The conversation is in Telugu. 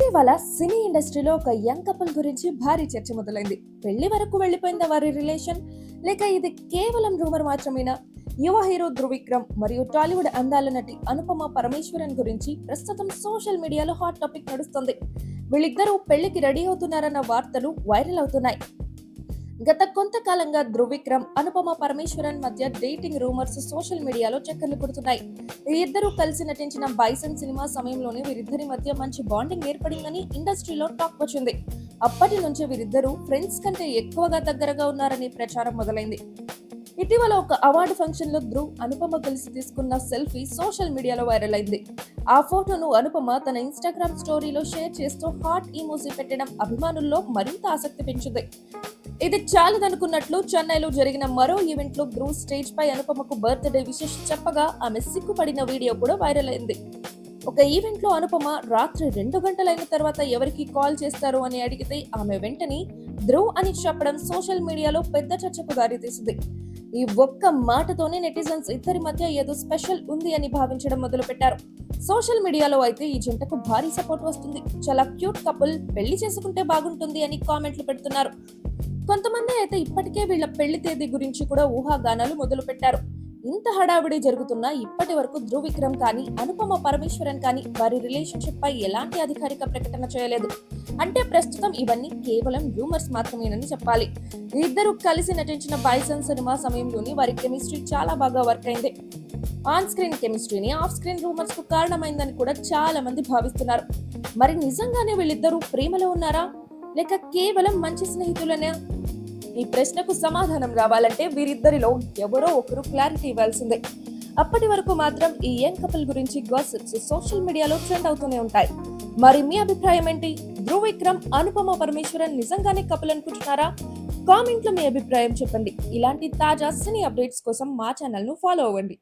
ఇటీవల సినీ ఇండస్ట్రీలో ఒక యంగ్ కపుల్ గురించి భారీ చర్చ మొదలైంది. పెళ్లి వరకు వెళ్లిపోయిందా వారి రిలేషన్, లేక ఇది కేవలం రూమర్ మాత్రమేనా? యువ హీరో ధృవిక్రమ్ మరియు టాలీవుడ్ అందాల నటి అనుపమ పరమేశ్వరన్ గురించి ప్రస్తుతం సోషల్ మీడియాలో హాట్ టాపిక్ నడుస్తుంది. వీళ్ళిద్దరూ పెళ్లికి రెడీ అవుతున్నారన్న వార్తలు వైరల్ అవుతున్నాయి. గత కొంతకాలంగా ధృవిక్రమ్, అనుపమ పరమేశ్వరన్ మధ్య డేటింగ్ రూమర్స్ సోషల్ మీడియాలో చక్కర్లు కొడుతున్నాయి. ఈ ఇద్దరు కలిసి నటించిన బైసన్ సినిమా సమయంలోనే వీరిద్దరి మధ్య మంచి బాండింగ్ ఏర్పడిందని ఇండస్ట్రీలో టాక్ వచ్చింది. అప్పటి నుంచి వీరిద్దరూ ఫ్రెండ్స్ కంటే ఎక్కువగా దగ్గరగా ఉన్నారని ప్రచారం మొదలైంది. ఇటీవల ఒక అవార్డు ఫంక్షన్ లో ధ్రువ్, అనుపమ కలిసి తీసుకున్న సెల్ఫీ సోషల్ మీడియాలో వైరల్ అయింది. ఆ ఫోటోను అనుపమ తన ఇన్స్టాగ్రామ్ స్టోరీలో షేర్ చేస్తూ హాట్ ఇమోజీ పెట్టడం అభిమానుల్లో మరింత ఆసక్తి పెంచింది. ఇది చాలదనుకున్నట్లు చెన్నైలో జరిగిన మరో ఈవెంట్ లో ధ్రువ్ స్టేజ్ పై అనుపమకు బర్త్డే విషెస్ చెప్పగా ఆమె సిగ్గుపడిన వీడియో కూడా వైరల్ అయింది. ఒక ఈవెంట్ లో అనుపమ రాత్రి 2 గంటలైన తర్వాత ఎవరికి కాల్ చేస్తారు అని అడిగితే ఆమె వెంటనే ధ్రువ్ అని చెప్పడం సోషల్ మీడియాలో పెద్ద చర్చకు దారితీసింది. ఈ ఒక్క మాటతోనే నెటిజన్స్ ఇద్దరి మధ్య ఏదో స్పెషల్ ఉంది అని భావించడం మొదలు పెట్టారు. సోషల్ మీడియాలో అయితే ఈ జంటకు భారీ సపోర్ట్ వస్తుంది, చాలా క్యూట్ కపుల్, పెళ్లి చేసుకుంటే బాగుంటుంది అని కామెంట్లు పెడుతున్నారు. కొంతమంది అయితే ఇప్పటికే వీళ్ళ పెళ్లి తేదీ గురించి కూడా ఊహాగానాలు మొదలు పెట్టారు. ఇంత హడావిడి జరుగుతున్నా ఇప్పటి వరకు ధృవిక్రమ్ కానీ, అనుపమ పరమేశ్వరన్ కానీ వారి రిలేషన్షిప్ పై ఎలాంటి అధికారిక ప్రకటన చేయలేదు. అంటే ప్రస్తుతం ఇవన్నీ కేవలం రూమర్స్ మాత్రమేనని చెప్పాలి. ఇద్దరు కలిసి నటించిన బైసన్ సినిమా సమయంలోని వారి కెమిస్ట్రీ చాలా బాగా వర్క్ అయింది. ఆన్ స్క్రీన్ కెమిస్ట్రీని ఆఫ్ స్క్రీన్ రూమర్స్ కు కారణమైందని కూడా చాలా మంది భావిస్తున్నారు. మరి నిజంగానే వీళ్ళిద్దరూ ప్రేమలో ఉన్నారా, లేక కేవలం మంచి స్నేహితులనే? ఈ ప్రశ్నకు సమాధానం రావాలంటే వీరిద్దరిలో ఎవరో ఒకరు క్లారిటీ ఇవ్వాల్సిందే. అప్పటి వరకు మాత్రం ఈ యంగ్ కపుల్ గురించి గాసిప్స్ సోషల్ మీడియాలో ట్రెండ్ అవుతూనే ఉంటాయి. మరి మీ అభిప్రాయం ఏంటి? ధృవిక్రమ్, అనుపమ పరమేశ్వరన్ నిజంగానే కపుల్ అనుకుంటున్నారా? కామెంట్ లో మీ అభిప్రాయం చెప్పండి. ఇలాంటి తాజా సినీ అప్డేట్స్ కోసం మా ఛానల్ ను ఫాలో అవ్వండి.